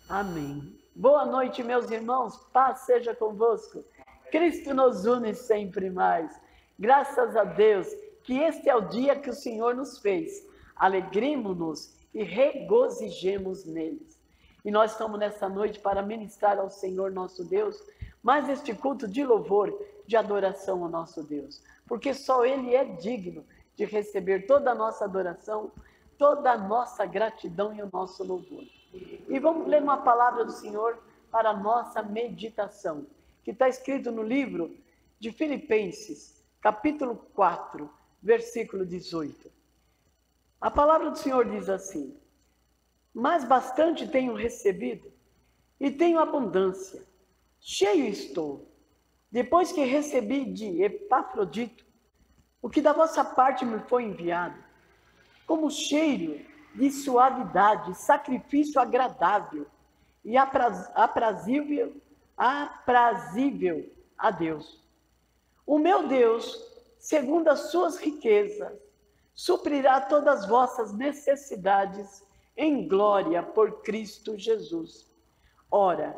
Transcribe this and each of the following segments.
Amém. Boa noite, meus irmãos. Paz seja convosco. Cristo nos une sempre mais. Graças a Deus que este é o dia que o Senhor nos fez. Alegremo-nos e regozijemos neles. E nós estamos nessa noite para ministrar ao Senhor nosso Deus mais este culto de louvor, de adoração ao nosso Deus. Porque só Ele é digno de receber toda a nossa adoração, toda a nossa gratidão e o nosso louvor. E vamos ler uma palavra do Senhor para a nossa meditação, que está escrito no livro de Filipenses, capítulo 4, versículo 18. A palavra do Senhor diz assim: mas bastante tenho recebido e tenho abundância, cheio estou, depois que recebi de Epafrodito o que da vossa parte me foi enviado, como cheiro de suavidade, sacrifício agradável e aprazível a Deus. O meu Deus, segundo as suas riquezas, suprirá todas as vossas necessidades em glória por Cristo Jesus. Ora,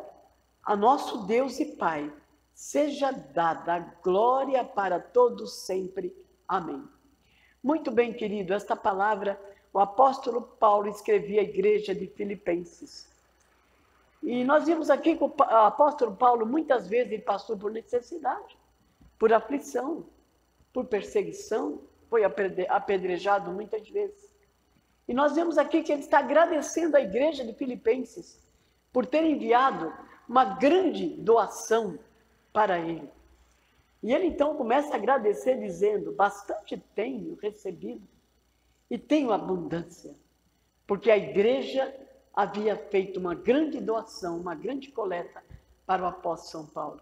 a nosso Deus e Pai, seja dada a glória para todos sempre. Amém. Muito bem, querido, esta palavra o apóstolo Paulo escrevia à igreja de Filipenses. E nós vimos aqui que o apóstolo Paulo, muitas vezes, ele passou por necessidade, por aflição, por perseguição, foi apedrejado muitas vezes. E nós vemos aqui que ele está agradecendo à igreja de Filipenses por ter enviado uma grande doação para ele. E ele então começa a agradecer dizendo: bastante tenho recebido e tenho abundância, porque a igreja havia feito uma grande doação, uma grande coleta para o apóstolo São Paulo.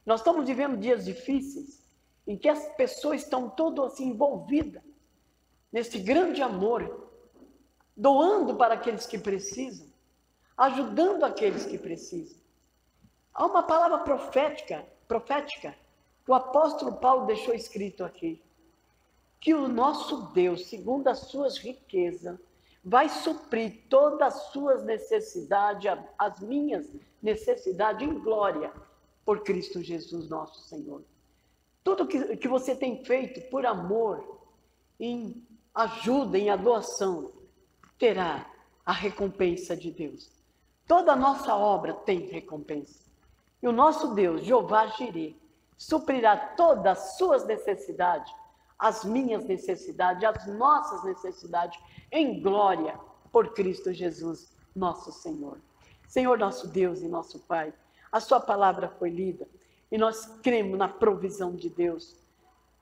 Nós estamos vivendo dias difíceis, em que as pessoas estão todas assim envolvidas nesse grande amor, doando para aqueles que precisam, ajudando aqueles que precisam. Há uma palavra profética que o apóstolo Paulo deixou escrito aqui, que o nosso Deus, segundo as suas riquezas, vai suprir todas as suas necessidades, as minhas necessidades em glória, por Cristo Jesus, nosso Senhor. Tudo que você tem feito por amor, em ajuda, em adoração, terá a recompensa de Deus. Toda a nossa obra tem recompensa. E o nosso Deus, Jeová Jireh, suprirá todas as suas necessidades, as minhas necessidades, as nossas necessidades, em glória, por Cristo Jesus, nosso Senhor. Senhor, nosso Deus e nosso Pai, a sua palavra foi lida e nós cremos na provisão de Deus,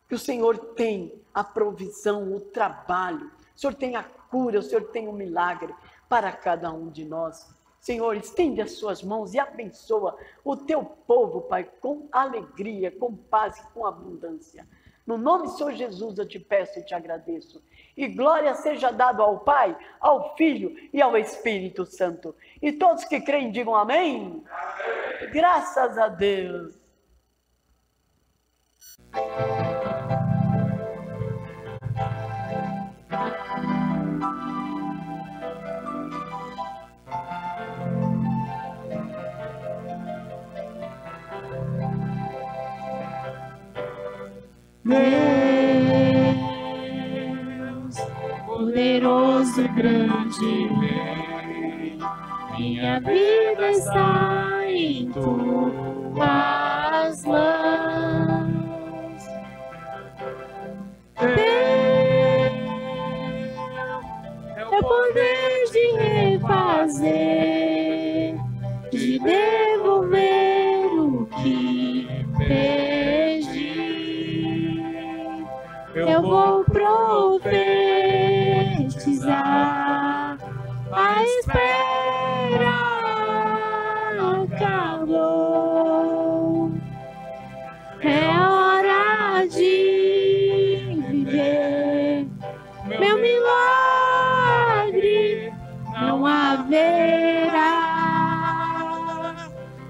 que o Senhor tem a provisão, o trabalho, o Senhor tem a cura, o Senhor tem o milagre para cada um de nós. Senhor, estende as suas mãos e abençoa o teu povo, Pai, com alegria, com paz e com abundância. No nome do Senhor Jesus eu te peço e te agradeço. E glória seja dada ao Pai, ao Filho e ao Espírito Santo. E todos que creem digam amém. Amém. Graças a Deus. Deus, poderoso e grande Rei, minha vida está em tuas mãos. Teu é o poder de refazer, de devolver o que perdi. Eu vou profetizar, a espera acabou. É hora de viver meu milagre, não haverá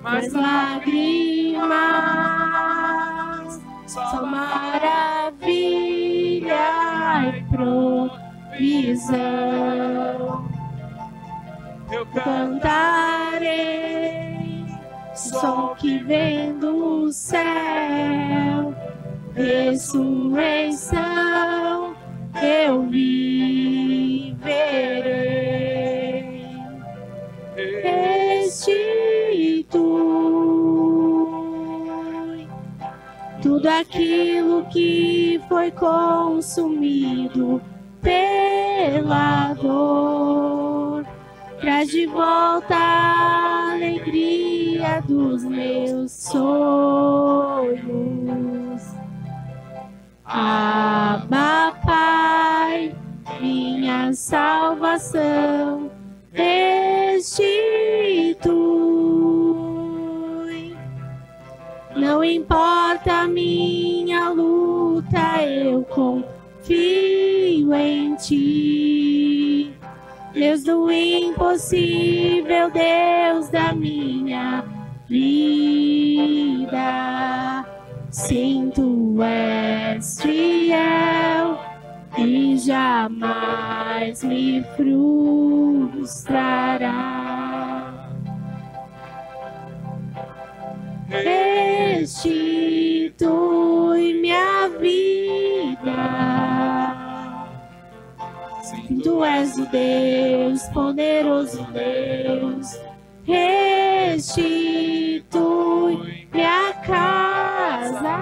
mais lágrimas, só maravilha e provisão. eu cantarei, som que vem do céu, ressurreição eu viverei, restitui tudo aquilo que foi consumido pela dor, traz de volta a alegria dos meus sonhos. Abba, Pai, minha salvação, restitui. Não importa a minha luta, eu confio em Ti. Deus do impossível, Deus da minha vida. Sim, Tu és fiel e jamais me frustrará. Restitui minha vida. Sim, Tu és o Deus, poderoso Deus. Restitui minha casa.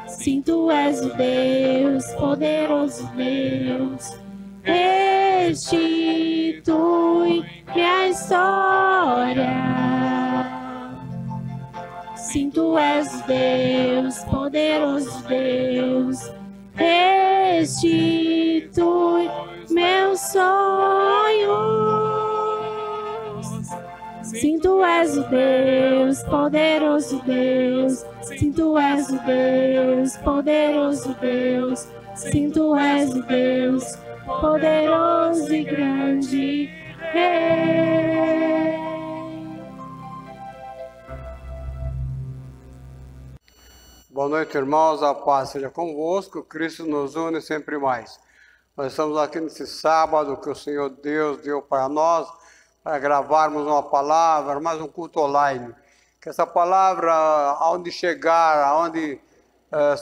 Sim, Tu és o Deus, poderoso Deus. Restitui minha história. Sim, Tu és o Deus, poderoso Deus. Restitui meus sonhos. Sim, Tu és o Deus, poderoso Deus. Sim, Tu és o Deus, poderoso Deus. Sim, Tu és o Deus, poderoso e grande Rei. Boa noite, irmãos, a paz seja convosco, Cristo nos une sempre mais. Nós estamos aqui nesse sábado que o Senhor Deus deu para nós, para gravarmos uma palavra, mais um culto online. Que essa palavra, aonde chegar, aonde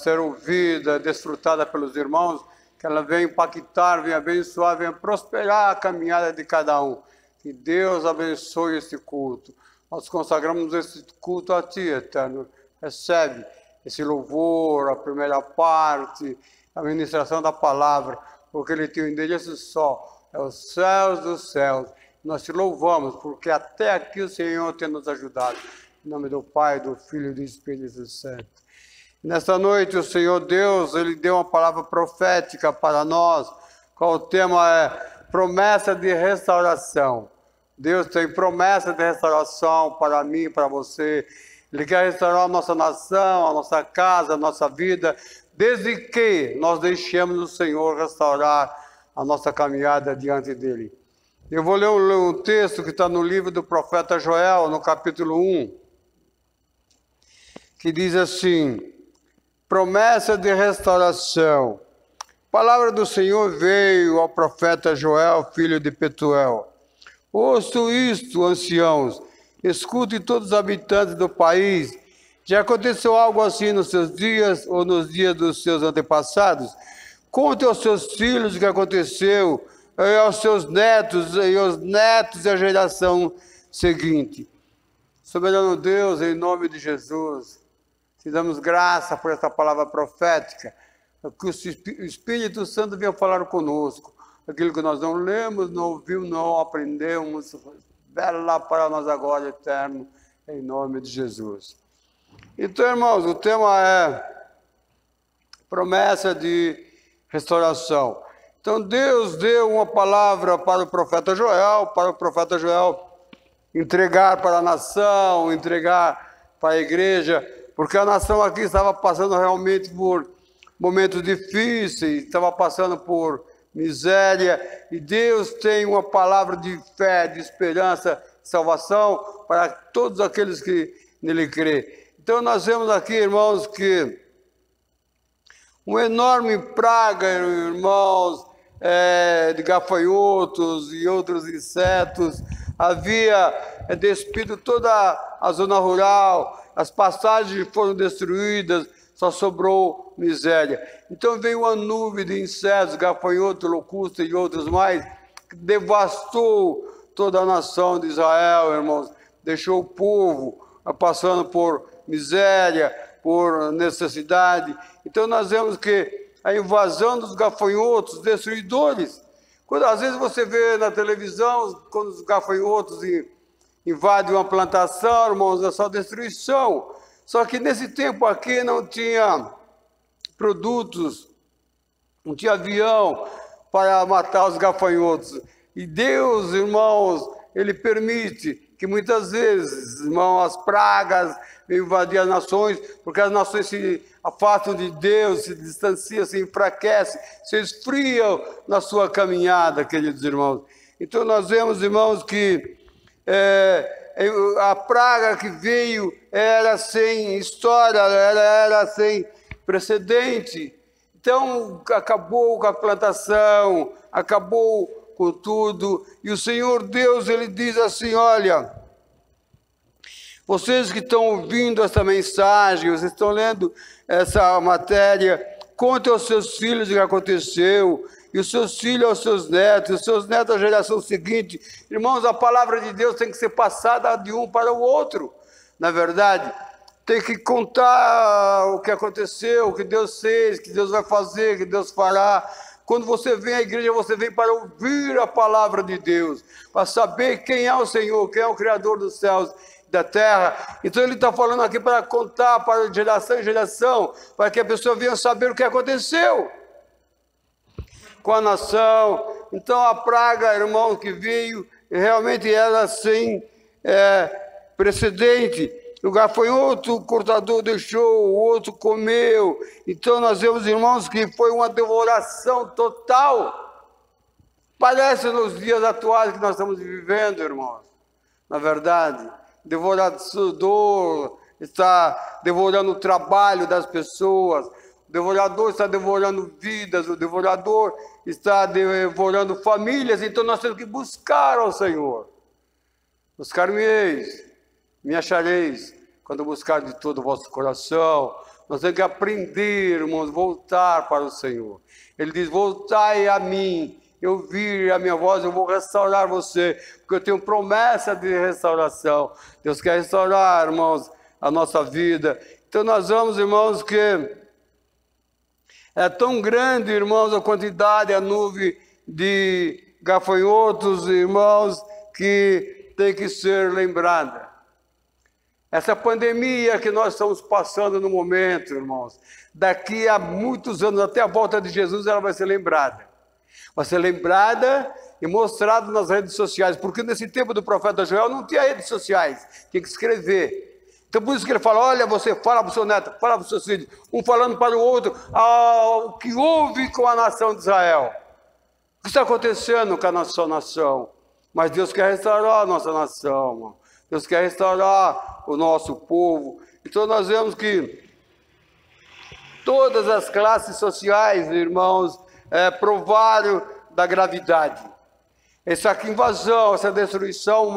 ser ouvida, desfrutada pelos irmãos, que ela venha impactar, venha abençoar, venha prosperar a caminhada de cada um. Que Deus abençoe esse culto. Nós consagramos esse culto a Ti, Eterno. Recebe esse louvor, a primeira parte, a ministração da palavra, porque Ele tem um endereço só, é os céus dos céus. Nós Te louvamos, porque até aqui o Senhor tem nos ajudado. Em nome do Pai, do Filho e do Espírito Santo. Nesta noite o Senhor Deus, Ele deu uma palavra profética para nós, qual o tema é promessa de restauração. Deus tem promessa de restauração para mim e para você. Ele quer restaurar a nossa nação, a nossa casa, a nossa vida, desde que nós deixemos o Senhor restaurar a nossa caminhada diante dEle. Eu vou ler um texto que está no livro do profeta Joel, no capítulo 1, que diz assim: promessa de restauração. A palavra do Senhor veio ao profeta Joel, filho de Petuel. Ouçam isto, anciãos, escutem todos os habitantes do país. Já aconteceu algo assim nos seus dias ou nos dias dos seus antepassados? Conte aos seus filhos o que aconteceu, e aos seus netos, e aos netos da geração seguinte. Soberano Deus, em nome de Jesus, Te damos graça por essa palavra profética, que o Espírito Santo venha falar conosco. Aquilo que nós não lemos, não ouvimos, não aprendemos, vela para nós agora, eterno, em nome de Jesus. Então, irmãos, o tema é promessa de restauração. Então, Deus deu uma palavra para o profeta Joel entregar para a nação, entregar para a igreja, porque a nação aqui estava passando realmente por momentos difíceis, estava passando por miséria, e Deus tem uma palavra de fé, de esperança, de salvação para todos aqueles que nele crêem. Então nós vemos aqui, irmãos, que uma enorme praga, irmãos, de gafanhotos e outros insetos, havia despido toda a zona rural, as passagens foram destruídas, só sobrou miséria. Então veio uma nuvem de insetos, gafanhoto, locusta e outros mais, que devastou toda a nação de Israel, irmãos, deixou o povo passando por miséria, por necessidade. Então nós vemos que a invasão dos gafanhotos, destruidores, quando às vezes você vê na televisão, quando os gafanhotos invadem uma plantação, irmãos, é só destruição. Só que nesse tempo aqui não tinha produtos, não tinha avião para matar os gafanhotos. E Deus, irmãos, Ele permite que muitas vezes, irmãos, as pragas invadem as nações, porque as nações se afastam de Deus, se distanciam, se enfraquecem, se esfriam na sua caminhada, queridos irmãos. Então nós vemos, irmãos, que a praga que veio era sem história, era sem precedente. Então acabou com a plantação, acabou com tudo. E o Senhor Deus, Ele diz assim, olha, vocês que estão ouvindo essa mensagem, vocês estão lendo essa matéria, contem aos seus filhos o que aconteceu, e os seus filhos aos seus netos à geração seguinte. Irmãos, a palavra de Deus tem que ser passada de um para o outro. Na verdade, tem que contar o que aconteceu, o que Deus fez, o que Deus vai fazer, o que Deus fará. Quando você vem à igreja, você vem para ouvir a palavra de Deus, para saber quem é o Senhor, quem é o Criador dos céus e da terra. Então ele está falando aqui para contar para de geração em geração, para que a pessoa venha saber o que aconteceu com a nação. Então a praga, irmão, que veio, realmente era sem precedente. O gafanhoto, o cortador deixou, o outro comeu. Então nós vemos, irmãos, que foi uma devoração total. Parece nos dias atuais que nós estamos vivendo, irmãos. Na verdade, devorador está devorando o trabalho das pessoas. O devorador está devorando vidas, o devorador está devorando famílias. Então nós temos que buscar ao Senhor. Buscar-me-eis, me achareis, quando buscar de todo o vosso coração. Nós temos que aprender, irmãos, voltar para o Senhor. Ele diz, voltai a mim, eu ouvir a minha voz, eu vou restaurar você, porque eu tenho promessa de restauração. Deus quer restaurar, irmãos, a nossa vida. Então nós vamos, irmãos, que é tão grande, irmãos, a quantidade, a nuvem de gafanhotos, irmãos, que tem que ser lembrada. Essa pandemia que nós estamos passando no momento, irmãos, daqui a muitos anos, até a volta de Jesus, ela vai ser lembrada. Vai ser lembrada e mostrada nas redes sociais, porque nesse tempo do profeta Joel não tinha redes sociais, tinha que escrever. Então por isso que ele fala, olha, você fala para o seu neto, fala para os seus filhos, um falando para o outro, o que houve com a nação de Israel. O que está acontecendo com a nossa nação? Mas Deus quer restaurar a nossa nação, irmão. Deus quer restaurar o nosso povo. Então nós vemos que todas as classes sociais, irmãos, provaram da gravidade. Essa invasão, essa destruição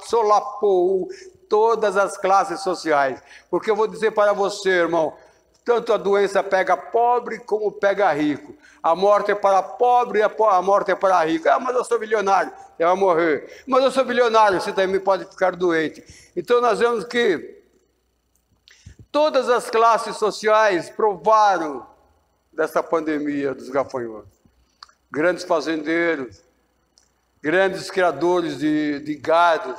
solapou todas as classes sociais. Porque eu vou dizer para você, irmão, tanto a doença pega pobre como pega rico. A morte é para pobre e a morte é para rico. Ah, mas eu sou milionário, eu vou morrer. Mas eu sou bilionário, você também pode ficar doente. Então nós vemos que todas as classes sociais provaram dessa pandemia dos gafanhotos. Grandes fazendeiros, grandes criadores de gados,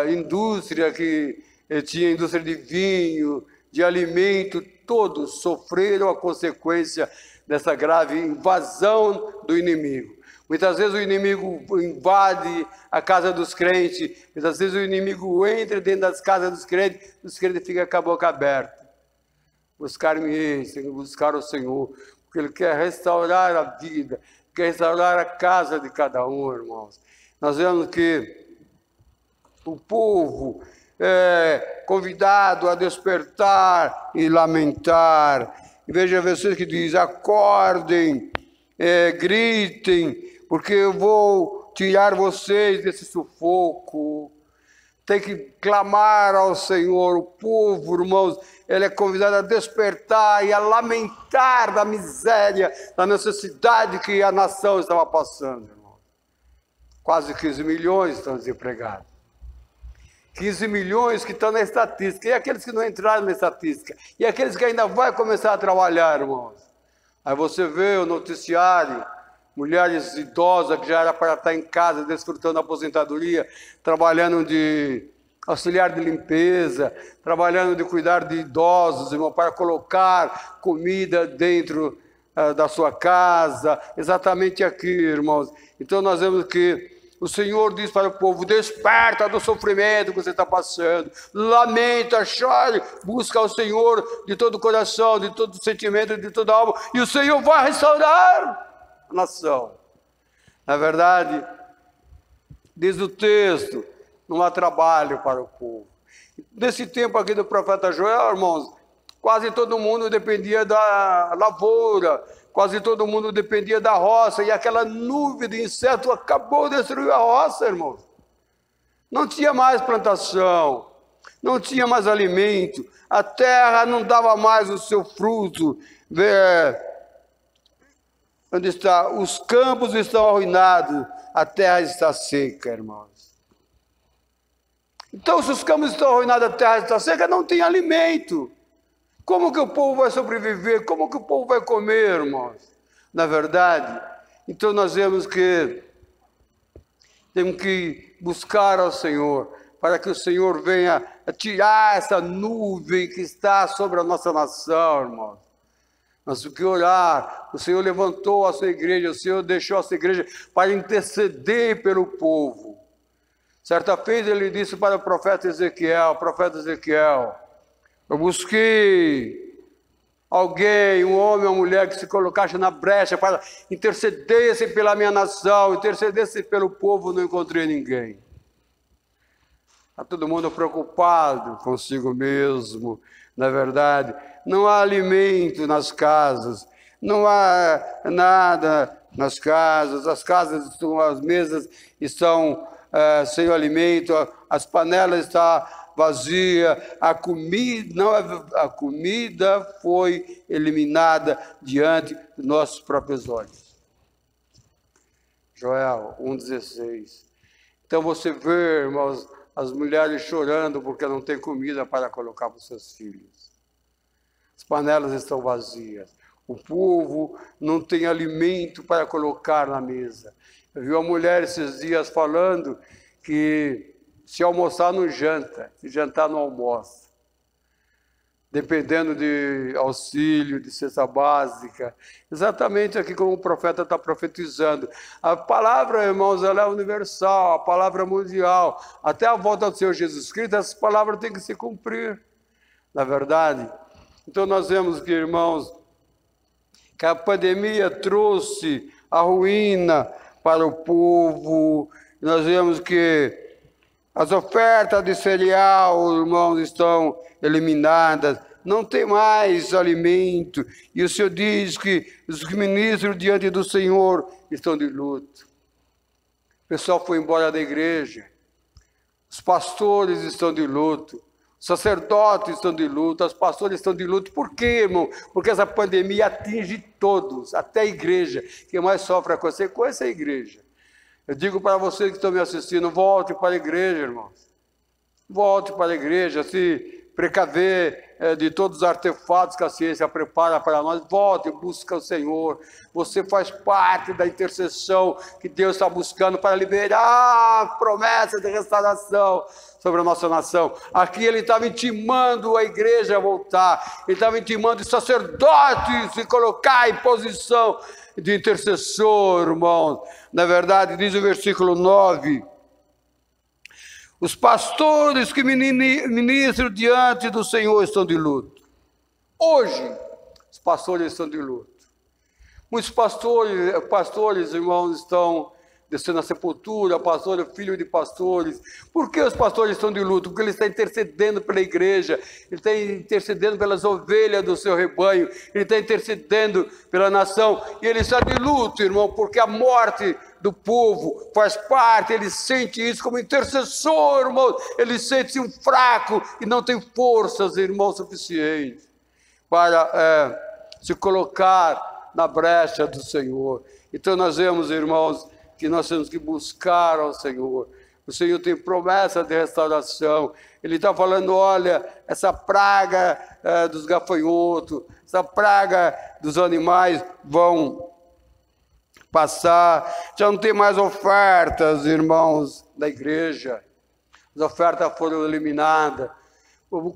indústria que tinha indústria de vinho, de alimento, todos sofreram a consequência dessa grave invasão do inimigo. Muitas vezes o inimigo invade a casa dos crentes, muitas vezes o inimigo entra dentro das casas dos crentes ficam com a boca aberta. Buscar-me, buscar o Senhor, porque Ele quer restaurar a vida, quer restaurar a casa de cada um, irmãos. Nós vemos que o povo é convidado a despertar e lamentar. E veja a versículo que diz, acordem, gritem, porque eu vou tirar vocês desse sufoco. Tem que clamar ao Senhor. O povo, irmãos, ele é convidado a despertar e a lamentar da miséria, da necessidade que a nação estava passando, irmão. Quase 15 milhões estão desempregados. 15 milhões que estão na estatística. E aqueles que não entraram na estatística? E aqueles que ainda vão começar a trabalhar, irmãos? Aí você vê o noticiário, mulheres idosas que já era para estar em casa, desfrutando da aposentadoria, trabalhando de auxiliar de limpeza, trabalhando de cuidar de idosos, irmão, para colocar comida dentro da sua casa, exatamente aqui, irmãos. Então nós vemos que o Senhor diz para o povo: desperta do sofrimento que você está passando, lamenta, chore, busca o Senhor de todo o coração, de todo o sentimento, de toda a alma, e o Senhor vai restaurar a nação. Na verdade, diz o texto, não há trabalho para o povo. Nesse tempo aqui do profeta Joel, irmãos, quase todo mundo dependia da lavoura, quase todo mundo dependia da roça, e aquela nuvem de inseto acabou de destruir a roça, irmãos. Não tinha mais plantação, não tinha mais alimento, a terra não dava mais o seu fruto. Onde está? Os campos estão arruinados, a terra está seca, irmãos. Então, se os campos estão arruinados, a terra está seca, não tem alimento. Como que o povo vai sobreviver? Como que o povo vai comer, irmãos? Na verdade, então nós vemos que temos que buscar ao Senhor, para que o Senhor venha tirar essa nuvem que está sobre a nossa nação, irmãos. Nós temos que orar. O Senhor levantou a sua igreja, o Senhor deixou a sua igreja para interceder pelo povo. Certa vez ele disse para o profeta Ezequiel: eu busquei alguém, um homem ou uma mulher que se colocasse na brecha para intercedesse pela minha nação, intercedesse pelo povo, não encontrei ninguém. Está todo mundo preocupado consigo mesmo, na verdade. Não há alimento nas casas, não há nada nas casas, as mesas estão sem alimento, as panelas estão vazias, a comida foi eliminada diante de nossos próprios olhos. Joel 1,16. Então você vê, irmãos, as mulheres chorando porque não tem comida para colocar para os seus filhos. As panelas estão vazias. O povo não tem alimento para colocar na mesa. Eu vi uma mulher esses dias falando que se almoçar não janta, se jantar não almoça. Dependendo de auxílio, de cesta básica. Exatamente aqui como o profeta está profetizando. A palavra, irmãos, ela é universal, a palavra é mundial. Até a volta do Senhor Jesus Cristo, essa palavra tem que se cumprir. Na verdade. Então nós vemos que, irmãos, que a pandemia trouxe a ruína para o povo. Nós vemos que as ofertas de cereal, irmãos, estão eliminadas. Não tem mais alimento. E o Senhor diz que os ministros diante do Senhor estão de luto. O pessoal foi embora da igreja. Os pastores estão de luto. Os sacerdotes estão de luto. Os pastores estão de luto. Por quê, irmão? Porque essa pandemia atinge todos, até a igreja. Quem mais sofre a consequência é a igreja. Eu digo para vocês que estão me assistindo, volte para a igreja, irmãos. Volte para a igreja, se precaver de todos os artefatos que a ciência prepara para nós. Volte, busca o Senhor. Você faz parte da intercessão que Deus está buscando para liberar a promessa de restauração sobre a nossa nação. Aqui ele estava intimando a igreja a voltar. Ele estava intimando os sacerdotes se colocar em posição de intercessor, irmãos. Na verdade, diz o versículo 9: os pastores que ministram diante do Senhor estão de luto. Hoje, os pastores estão de luto. Muitos pastores, irmãos, estão desceu na sepultura, pastor, filho de pastores. Por que os pastores estão de luto? Porque ele está intercedendo pela igreja, ele está intercedendo pelas ovelhas do seu rebanho, ele está intercedendo pela nação, e ele está de luto, irmão, porque a morte do povo faz parte, ele sente isso como intercessor, irmão, ele sente-se um fraco e não tem forças, irmão, suficientes para se colocar na brecha do Senhor. Então nós vemos, irmãos, que nós temos que buscar ao Senhor. O Senhor tem promessa de restauração. Ele está falando, olha, essa praga dos gafanhotos, essa praga dos animais vão passar. Já não tem mais ofertas, irmãos, da igreja. As ofertas foram eliminadas.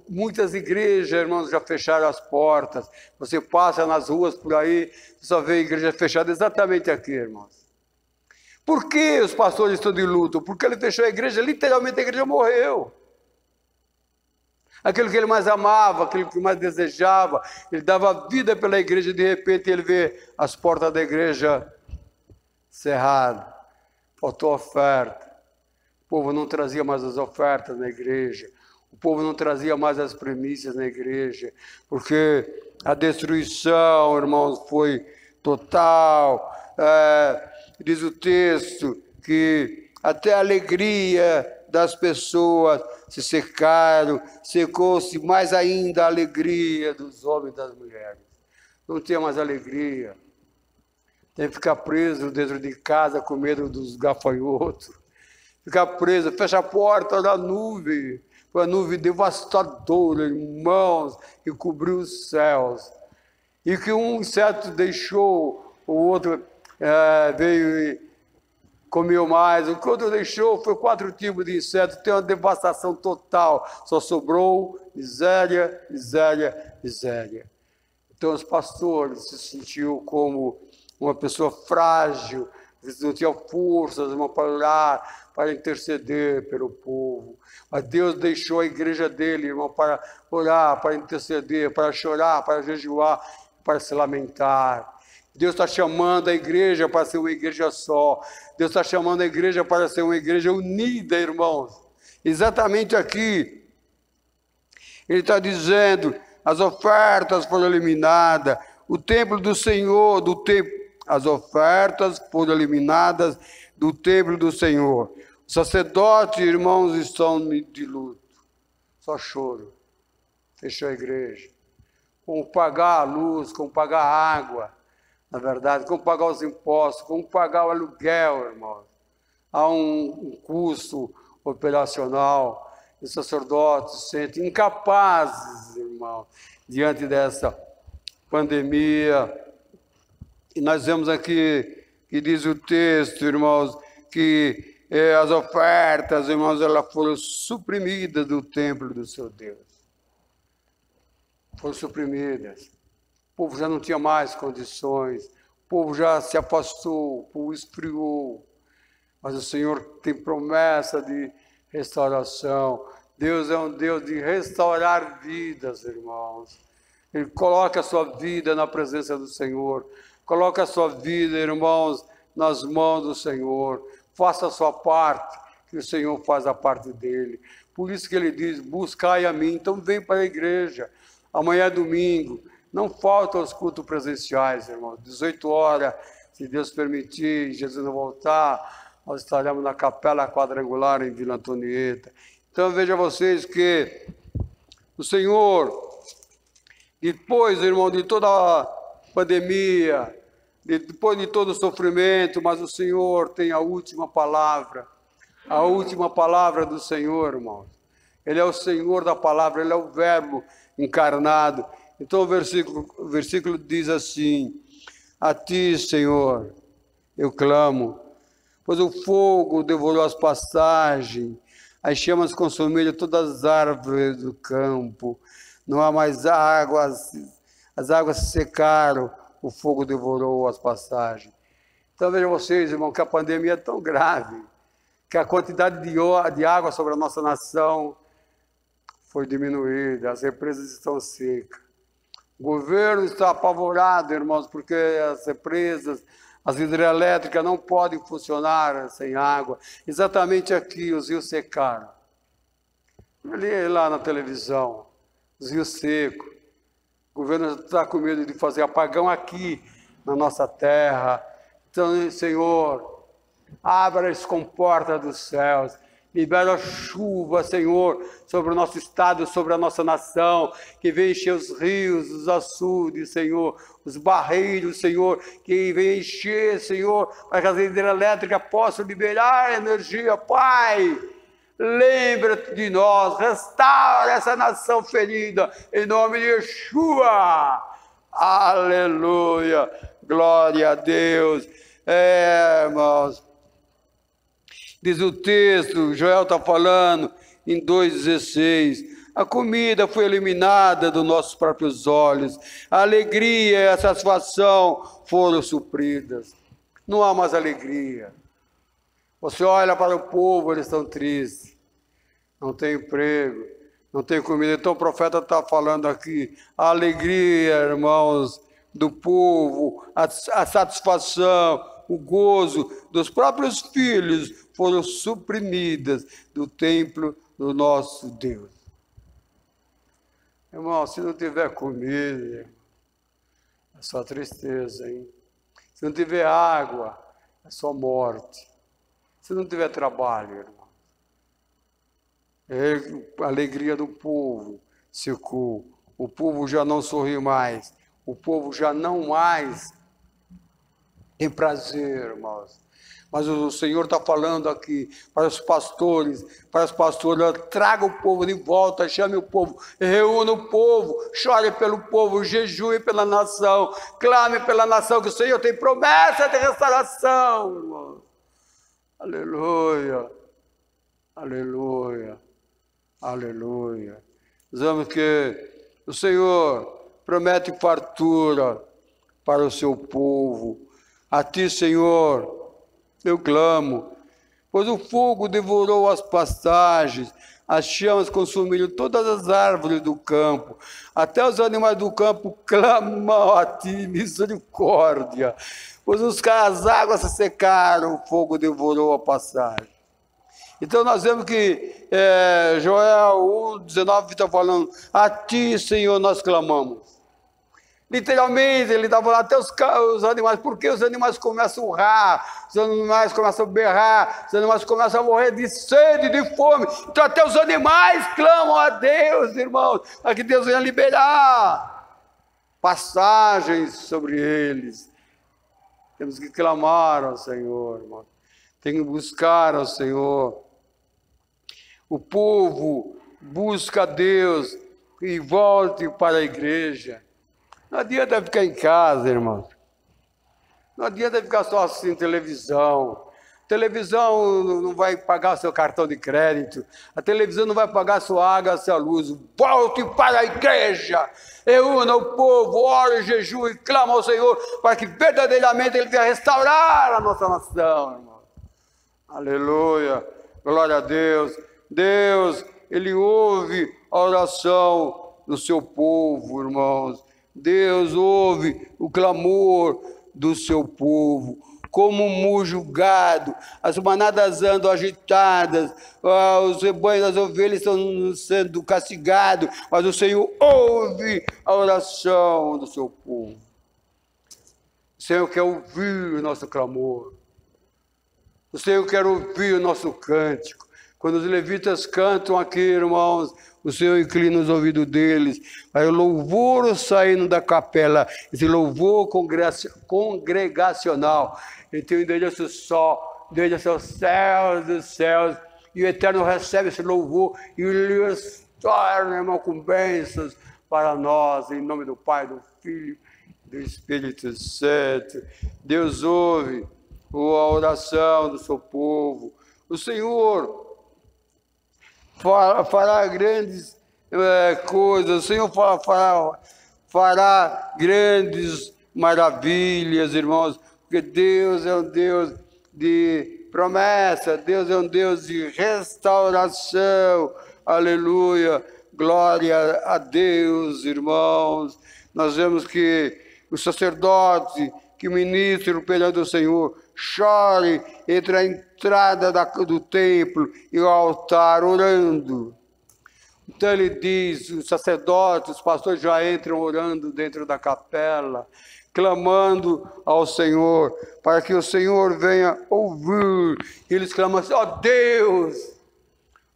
Muitas igrejas, irmãos, já fecharam as portas. Você passa nas ruas por aí, você só vê a igreja fechada exatamente aqui, irmãos. Por que os pastores estão de luto? Porque ele fechou a igreja, literalmente a igreja morreu. Aquilo que ele mais amava, aquilo que mais desejava, ele dava vida pela igreja, de repente ele vê as portas da igreja cerradas. Faltou oferta. O povo não trazia mais as ofertas na igreja. O povo não trazia mais as primícias na igreja, porque a destruição, irmãos, foi total. Diz o texto que até a alegria das pessoas se secaram, secou-se mais ainda a alegria dos homens e das mulheres. Não tinha mais alegria. Tem que ficar preso dentro de casa com medo dos gafanhotos. Ficar preso, fecha a porta da nuvem. Foi a nuvem devastadora, irmãos, que cobriu os céus. E que um inseto deixou, o outro veio e comeu mais. O que o outro deixou foi 4 tipos de insetos. Tem uma devastação total. Só sobrou miséria, miséria, miséria. Então os pastores se sentiam como uma pessoa frágil, eles não tinham forças, irmão, para orar, para interceder pelo povo. Mas Deus deixou a igreja dele, irmão, para orar, para interceder, para chorar, para jejuar, para se lamentar. Deus está chamando a igreja para ser uma igreja só. Deus está chamando a igreja para ser uma igreja unida, irmãos. Exatamente aqui. Ele está dizendo, as ofertas foram eliminadas, o templo do Senhor, as ofertas foram eliminadas do templo do Senhor. Os sacerdotes, irmãos, estão de luto. Só choro. Fechou a igreja. Como pagar a luz, como pagar a água, na verdade, como pagar os impostos, como pagar o aluguel, irmãos. Há um custo operacional. Os sacerdotes se sentem incapazes, irmãos, diante dessa pandemia. E nós vemos aqui, que diz o texto, irmãos, que as ofertas, irmãos, elas foram suprimidas do templo do seu Deus. Foram suprimidas. O povo já não tinha mais condições, o povo já se afastou, o povo esfriou. Mas o Senhor tem promessa de restauração. Deus é um Deus de restaurar vidas, irmãos. Ele coloca a sua vida na presença do Senhor. Coloca a sua vida, irmãos, nas mãos do Senhor. Faça a sua parte, que o Senhor faz a parte dele. Por isso que ele diz, buscai a mim. Então vem para a igreja. Amanhã é domingo. Não faltam os cultos presenciais, irmãos. 18 horas, se Deus permitir, Jesus não voltar, nós estaremos na Capela Quadrangular em Vila Antonieta. Então veja vocês que o Senhor, depois, irmão, de toda a pandemia, depois de todo o sofrimento, mas o Senhor tem a última palavra do Senhor, irmãos. Ele é o Senhor da palavra, Ele é o Verbo encarnado. Então o versículo diz assim, a Ti, Senhor, eu clamo, pois o fogo devorou as passagens, as chamas consumiram todas as árvores do campo, não há mais águas, as águas se secaram, o fogo devorou as passagens. Então vejam vocês, irmão, que a pandemia é tão grave, que a quantidade de água sobre a nossa nação foi diminuída, as represas estão secas. O governo está apavorado, irmãos, porque as represas, As hidrelétricas não podem funcionar sem água. Exatamente aqui os rios secaram. Ali lá na televisão, os rios secos. O governo está com medo de fazer apagão aqui na nossa terra. Então, Senhor, abra as comportas dos céus. Libera chuva, Senhor, sobre o nosso estado, sobre a nossa nação, que venha encher os rios, os açudes, Senhor, os barreiros, Senhor, que venha encher, Senhor, para que as hidrelétricas possam liberar energia, Pai. Lembra-te de nós, restaura essa nação ferida, em nome de Yeshua. Aleluia, glória a Deus. Irmãos, diz o texto, Joel está falando em 2,16, a comida foi eliminada dos nossos próprios olhos, a alegria e a satisfação foram supridas. Não há mais alegria. Você olha para o povo, eles estão tristes, não tem emprego, não tem comida. Então o profeta está falando aqui, a alegria, irmãos, do povo, a satisfação, o gozo dos próprios filhos foram suprimidas do templo do nosso Deus. Irmão, se não tiver comida, é só tristeza, hein? Se não tiver água, é só morte. Se não tiver trabalho, irmão, a alegria do povo secou. O povo já não sorri mais. O povo já não mais tem prazer, irmãos. Mas o Senhor está falando aqui para os pastores, traga o povo de volta, chame o povo, reúna o povo, chore pelo povo, jejue pela nação, clame pela nação, que o Senhor tem promessa de restauração, irmãos. Aleluia, aleluia, aleluia. Dizemos que o Senhor promete fartura para o seu povo. A ti, Senhor, eu clamo, pois o fogo devorou as pastagens, as chamas consumiram todas as árvores do campo, até os animais do campo clamam a ti, misericórdia, pois as águas se secaram, o fogo devorou a pastagem. Então nós vemos que Joel 1,19 está falando, a ti, Senhor, nós clamamos. Literalmente, ele estava lá até os animais, porque os animais começam a urrar, os animais começam a berrar, os animais começam a morrer de sede, de fome. Então até os animais clamam a Deus, irmãos, para que Deus venha liberar passagens sobre eles. Temos que clamar ao Senhor, irmão. Temos que buscar ao Senhor. O povo busca a Deus e volte para a igreja. Não adianta ficar em casa, irmãos. Não adianta ficar só assistindo televisão. Televisão não vai pagar seu cartão de crédito. A televisão não vai pagar sua água, sua luz. Volte para a igreja. Reúna o povo, ore, jejue e clama ao Senhor para que verdadeiramente Ele venha restaurar a nossa nação, irmão. Aleluia. Glória a Deus. Deus, Ele ouve a oração do seu povo, irmãos. Deus ouve o clamor do seu povo, como um mujo gado, as manadas andam agitadas, os rebanhos das ovelhas estão sendo castigados, mas o Senhor ouve a oração do seu povo. O Senhor quer ouvir o nosso clamor, o Senhor quer ouvir o nosso cântico. Quando os levitas cantam aqui, irmãos, o Senhor inclina os ouvidos deles, para o louvor saindo da capela, esse louvor congregacional. Ele tem um endereço só, endereço aos céus dos céus, e o Eterno recebe esse louvor e ele torna, irmão, com bênçãos para nós, em nome do Pai, do Filho e do Espírito Santo. Deus ouve a oração do seu povo. O Senhor fará grandes coisas, o Senhor fará grandes maravilhas, irmãos, porque Deus é um Deus de promessa, Deus é um Deus de restauração, aleluia, glória a Deus, irmãos. Nós vemos que o sacerdote que ministram perante o Senhor chore entre a entrada do templo e o altar, orando. Então ele diz, os sacerdotes, os pastores já entram orando dentro da capela, clamando ao Senhor, para que o Senhor venha ouvir. E eles clamam assim, ó Deus,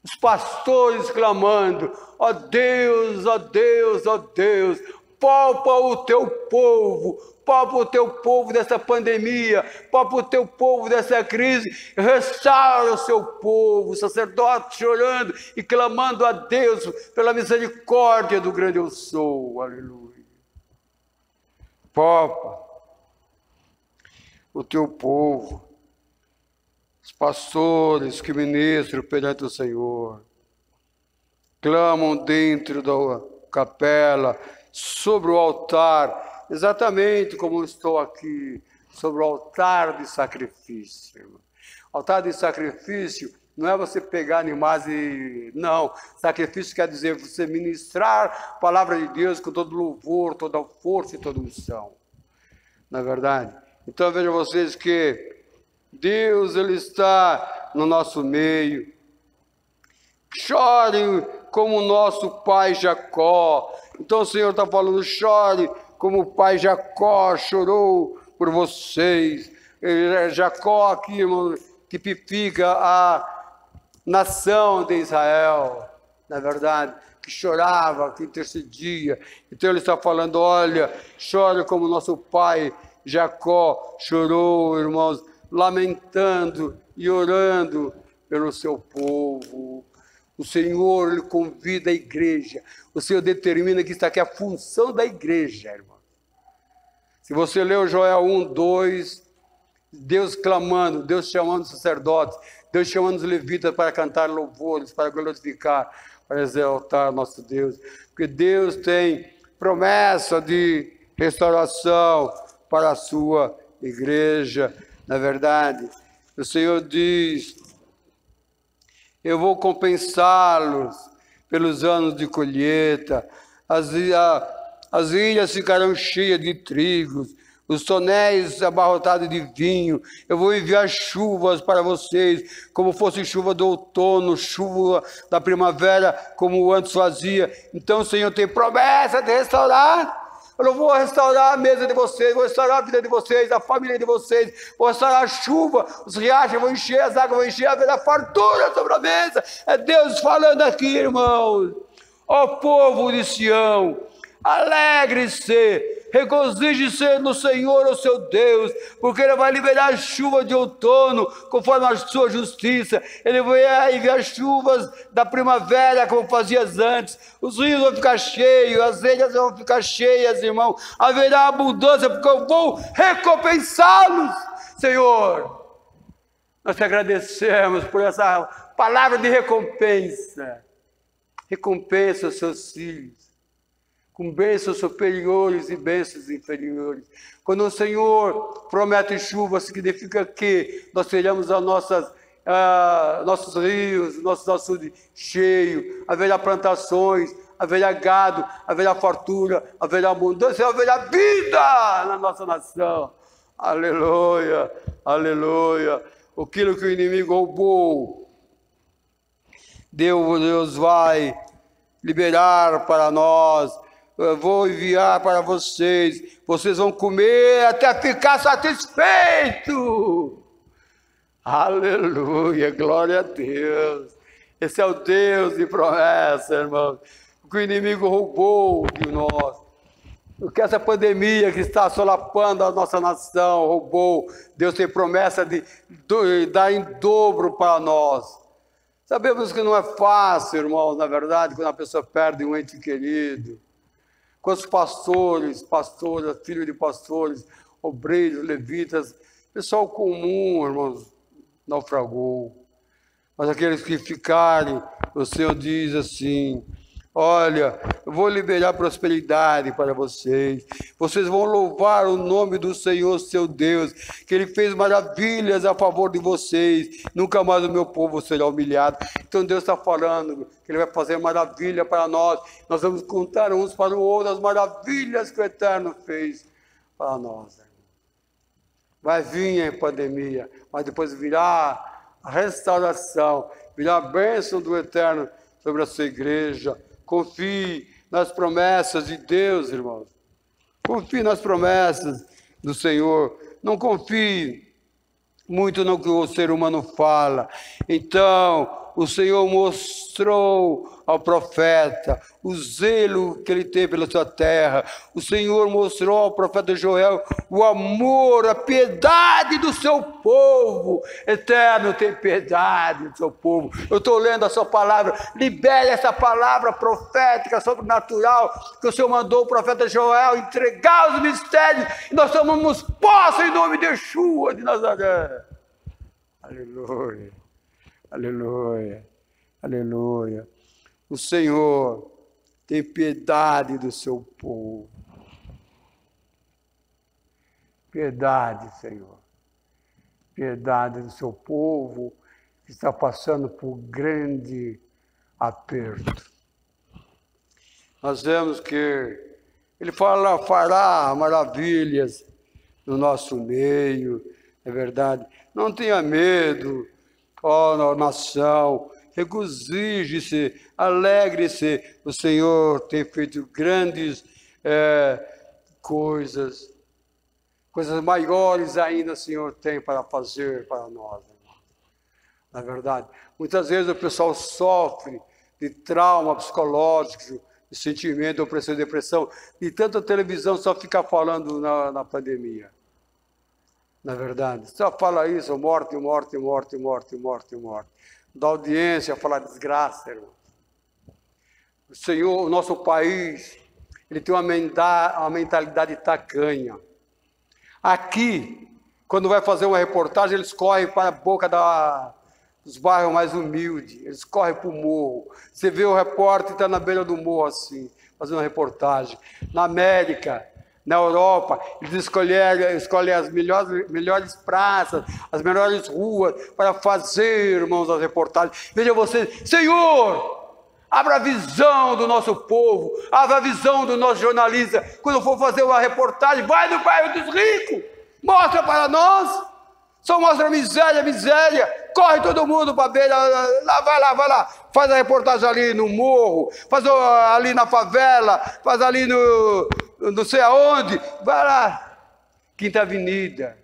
os pastores clamando, ó Deus, ó Deus, ó Deus, poupa o teu povo dessa pandemia, poupa o teu povo dessa crise, restaura o seu povo, o sacerdote chorando e clamando a Deus pela misericórdia do grande eu sou, aleluia. Poupa o teu povo, os pastores que ministram perante o Senhor, clamam dentro da capela, sobre o altar, exatamente como eu estou aqui, sobre o altar de sacrifício. Irmão. Altar de sacrifício não é você pegar animais e... Não, sacrifício quer dizer você ministrar a palavra de Deus com todo louvor, toda força e toda unção. Não é verdade? Então vejam vocês que Deus ele está no nosso meio. Chorem como o nosso pai Jacó. Então o Senhor está falando, chore como o pai Jacó chorou por vocês. Jacó aqui, irmão, tipifica a nação de Israel, na verdade, que chorava, que intercedia. Então ele está falando, olha, chore como nosso pai Jacó chorou, irmãos, lamentando e orando pelo seu povo. O Senhor ele convida a igreja. O Senhor determina que está aqui a função da igreja, irmão. Se você leu Joel 1, 2, Deus clamando, Deus chamando os sacerdotes, Deus chamando os levitas para cantar louvores, para glorificar, para exaltar nosso Deus. Porque Deus tem promessa de restauração para a sua igreja. Na verdade, o Senhor diz, eu vou compensá-los pelos anos de colheita, as ilhas ficarão cheias de trigos, os tonéis abarrotados de vinho, eu vou enviar chuvas para vocês, como fosse chuva do outono, chuva da primavera, como antes fazia. Então o Senhor tem promessa de restaurar. Eu vou restaurar a mesa de vocês, vou restaurar a vida de vocês, a família de vocês, vou restaurar a chuva, os riachos vão encher, as águas vão encher, haverá fartura sobre a mesa. É Deus falando aqui, irmãos. Ó povo de Sião, alegre-se, regozije-se no Senhor, o seu Deus, porque Ele vai liberar chuva de outono, conforme a sua justiça. Ele vai enviar chuvas da primavera, como fazia antes. Os rios vão ficar cheios, as ilhas vão ficar cheias, irmão. Haverá abundância, porque eu vou recompensá-los, Senhor. Nós te agradecemos por essa palavra de recompensa. Recompensa os seus filhos com bênçãos superiores e bênçãos inferiores. Quando o Senhor promete chuva, significa que nós teremos nossos rios, nossos açudes cheios, haverá plantações, haverá gado, haverá fartura, haverá abundância, haverá vida na nossa nação. Aleluia, aleluia. Aquilo que o inimigo roubou, Deus vai liberar para nós. Eu vou enviar para vocês, vocês vão comer até ficar satisfeito. Aleluia, glória a Deus. Esse é o Deus de promessa, irmão. O que o inimigo roubou de nós, o que essa pandemia que está solapando a nossa nação roubou, Deus tem promessa de dar em dobro para nós. Sabemos que não é fácil, irmãos, na verdade, quando a pessoa perde um ente querido. Quantos pastoras, filhos de pastores, obreiros, levitas, pessoal comum, irmãos, naufragou. Mas aqueles que ficarem, o Senhor diz assim, olha, eu vou liberar prosperidade para vocês. Vocês vão louvar o nome do Senhor, seu Deus, que Ele fez maravilhas a favor de vocês. Nunca mais o meu povo será humilhado. Então Deus está falando que Ele vai fazer maravilha para nós. Nós vamos contar uns para o outro as maravilhas que o Eterno fez para nós. Vai vir a pandemia, mas depois virá a restauração, virá a bênção do Eterno sobre a sua igreja. Confie nas promessas de Deus, irmãos. Confie nas promessas do Senhor. Não confie muito no que o ser humano fala. Então, o Senhor mostrou ao profeta o zelo que ele tem pela sua terra. O Senhor mostrou ao profeta Joel o amor, a piedade do seu povo. Eterno, tem piedade do seu povo. Eu estou lendo a sua palavra. Libere essa palavra profética, sobrenatural, que o Senhor mandou o profeta Joel entregar os mistérios. E nós tomamos posse em nome de Yeshua de Nazaré. Aleluia. Aleluia, aleluia. O Senhor tem piedade do seu povo. Piedade, Senhor. Piedade do seu povo que está passando por grande aperto. Nós vemos que Ele fará maravilhas no nosso meio, é verdade. Não tenha medo. Ó nação, regozije-se, alegre-se, o Senhor tem feito grandes coisas maiores ainda o Senhor tem para fazer para nós. Na verdade, muitas vezes o pessoal sofre de trauma psicológico, de sentimento, opressão e depressão, e tanta televisão só fica falando na pandemia. Na verdade, só fala isso, morte, morte, morte, morte, morte, morte. Da audiência, fala desgraça, irmão. O Senhor, o nosso país, ele tem uma mentalidade tacanha. Aqui, quando vai fazer uma reportagem, eles correm para a boca dos bairros mais humildes, eles correm para o morro. Você vê o repórter está na beira do morro assim, fazendo uma reportagem. Na América, na Europa, eles escolhem as melhores praças, as melhores ruas para fazer, irmãos, as reportagens. Veja você, Senhor, abra a visão do nosso povo, abra a visão do nosso jornalista. Quando for fazer uma reportagem, vai no bairro dos ricos, mostra para nós. Só mostra miséria, corre todo mundo para ver, vai lá, faz a reportagem ali no morro, faz ali na favela, faz ali no não sei aonde, vai lá, Quinta Avenida,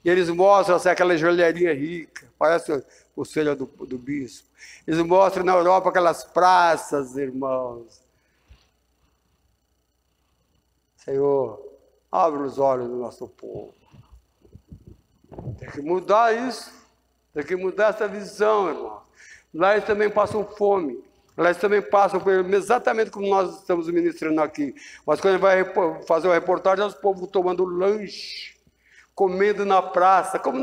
e eles mostram assim, aquela joalheria rica, parece a pulseira do bispo, eles mostram na Europa aquelas praças, irmãos. Senhor, abre os olhos do nosso povo. Tem que mudar isso, tem que mudar essa visão, irmão. Lá eles também passam fome, lá eles também passam por exatamente como nós estamos ministrando aqui. Mas quando ele vai fazer uma reportagem, os povos tomando lanche, comendo na praça, como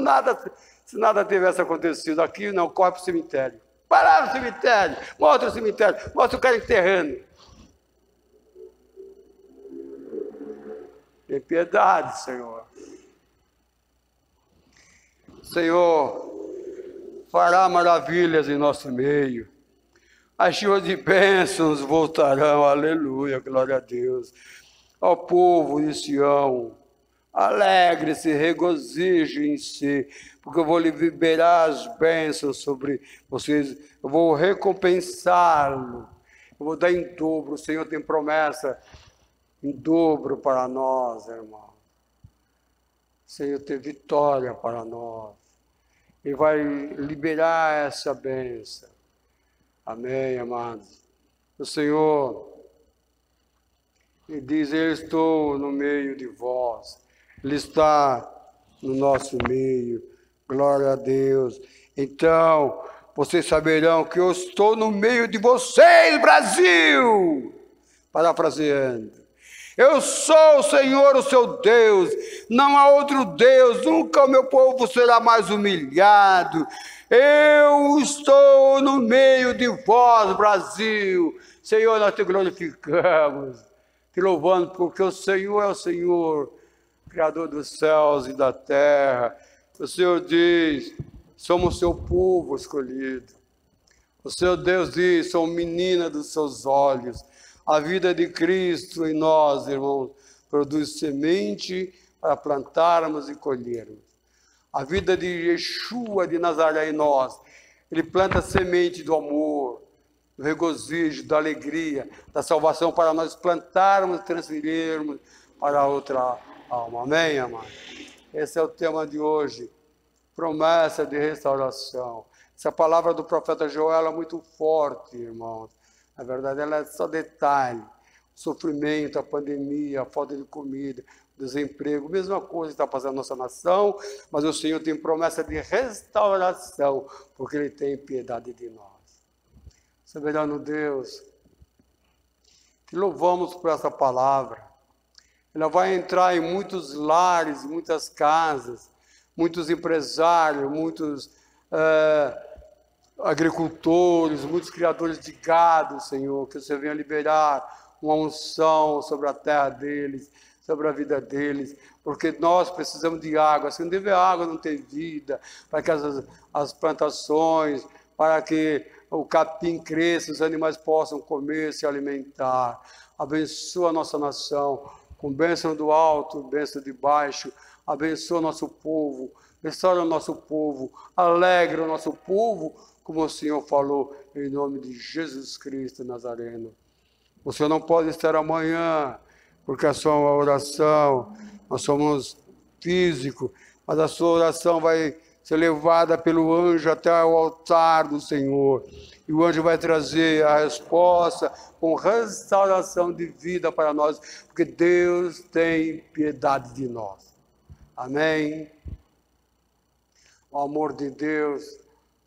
se nada tivesse acontecido. Aqui não, corre para o cemitério. Vai lá no cemitério, mostra o cemitério, mostra o cara enterrando. Tem piedade, Senhor. Senhor, fará maravilhas em nosso meio. As chuvas de bênçãos voltarão, aleluia, glória a Deus. Ao povo de Sião, alegre-se, regozijem-se, porque eu vou liberar as bênçãos sobre vocês. Eu vou recompensá-lo, eu vou dar em dobro. O Senhor tem promessa em dobro para nós, irmão. O Senhor tem vitória para nós. Ele vai liberar essa bênção. Amém, amados. O Senhor, Ele diz, eu estou no meio de vós. Ele está no nosso meio. Glória a Deus. Então, vocês saberão que eu estou no meio de vocês, Brasil. Parafraseando. Eu sou o Senhor, o seu Deus, não há outro Deus, nunca o meu povo será mais humilhado. Eu estou no meio de vós, Brasil. Senhor, nós te glorificamos, te louvando, porque o Senhor é o Senhor, Criador dos céus e da terra. O Senhor diz, somos seu povo escolhido. O Senhor Deus diz, sou menina dos seus olhos. A vida de Cristo em nós, irmãos, produz semente para plantarmos e colhermos. a vida de Yeshua de Nazaré em nós. Ele planta a semente do amor, do regozijo, da alegria, da salvação para nós plantarmos e transferirmos para outra alma. Amém, amado? Esse é o tema de hoje, promessa de restauração. Essa palavra do profeta Joel é muito forte, irmãos. Na verdade, ela é só detalhe. O sofrimento, a pandemia, a falta de comida, desemprego, mesma coisa está passando na nossa nação, mas o Senhor tem promessa de restauração, porque Ele tem piedade de nós. Soberano Deus, te louvamos por essa palavra. Ela vai entrar em muitos lares, muitas casas, muitos empresários, muitos agricultores, muitos criadores de gado, Senhor, que você venha liberar uma unção sobre a terra deles, sobre a vida deles, porque nós precisamos de água. Se não tiver água, não tem vida, para que as plantações, para que o capim cresça, os animais possam comer, se alimentar. Abençoa a nossa nação, com bênção do alto, bênção de baixo. Abençoa o nosso povo, restaura o nosso povo, alegra o nosso povo, como o Senhor falou, em nome de Jesus Cristo Nazareno. O Senhor não pode estar amanhã, porque a sua oração, nós somos físicos, mas a sua oração vai ser levada pelo anjo até o altar do Senhor. E o anjo vai trazer a resposta com restauração de vida para nós, porque Deus tem piedade de nós. Amém? O amor de Deus,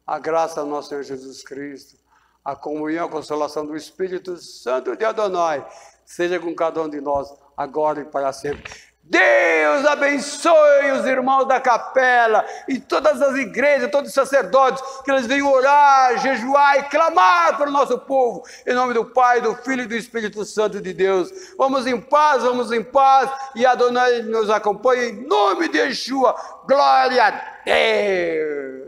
a graça do nosso Senhor Jesus Cristo, a comunhão, a consolação do Espírito Santo de Adonai, seja com cada um de nós, agora e para sempre. Deus abençoe os irmãos da capela e todas as igrejas, todos os sacerdotes, que eles venham orar, jejuar e clamar para o nosso povo, em nome do Pai, do Filho e do Espírito Santo de Deus. Vamos em paz, e Adonai nos acompanhe, em nome de Yeshua. Glória a Deus!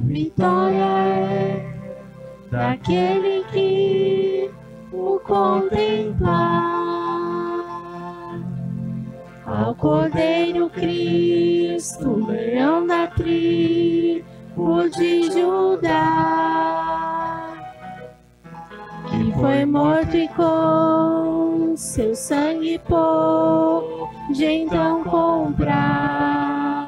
Vitória é daquele que o contemplar. Ao Cordeiro Cristo, leão da tribo de Judá, que foi morto e com seu sangue pôde então comprar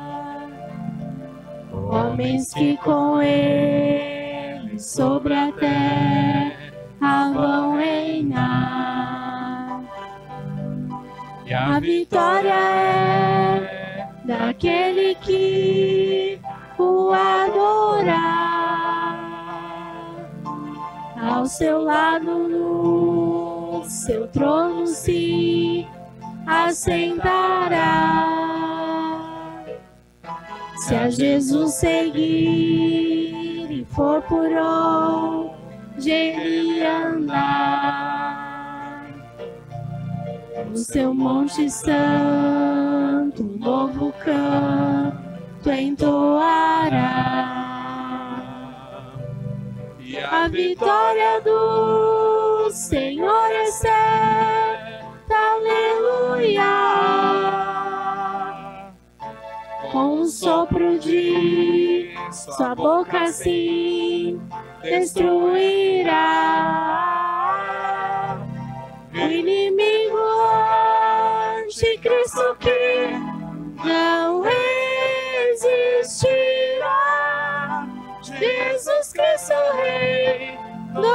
homens que com ele sobre a terra vão reinar. E a vitória é daquele que o adorar. Ao seu lado no seu trono se assentará. Se a Jesus seguir e for por onde ele andar, no seu monte santo um novo canto entoará. E a vitória do Senhor é certa, aleluia. Com um sopro de sua boca assim destruirá o inimigo anticristo que não resistirá. Jesus Cristo Rei dominará.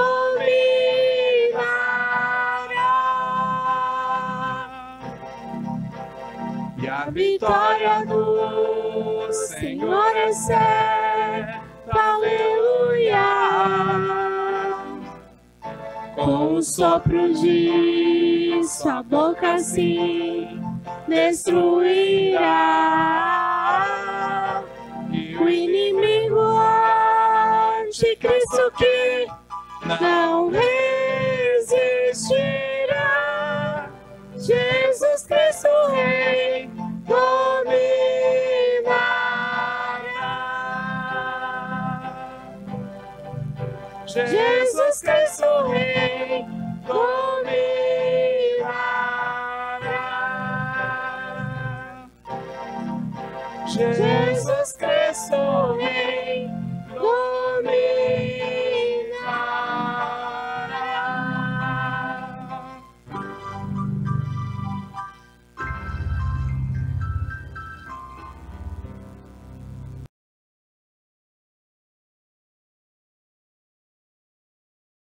E a vitória do Senhor é certa, aleluia. Com o sopro de sua boca assim destruirá o inimigo anticristo que não resistirá. Jesus Cristo Rei, dominará.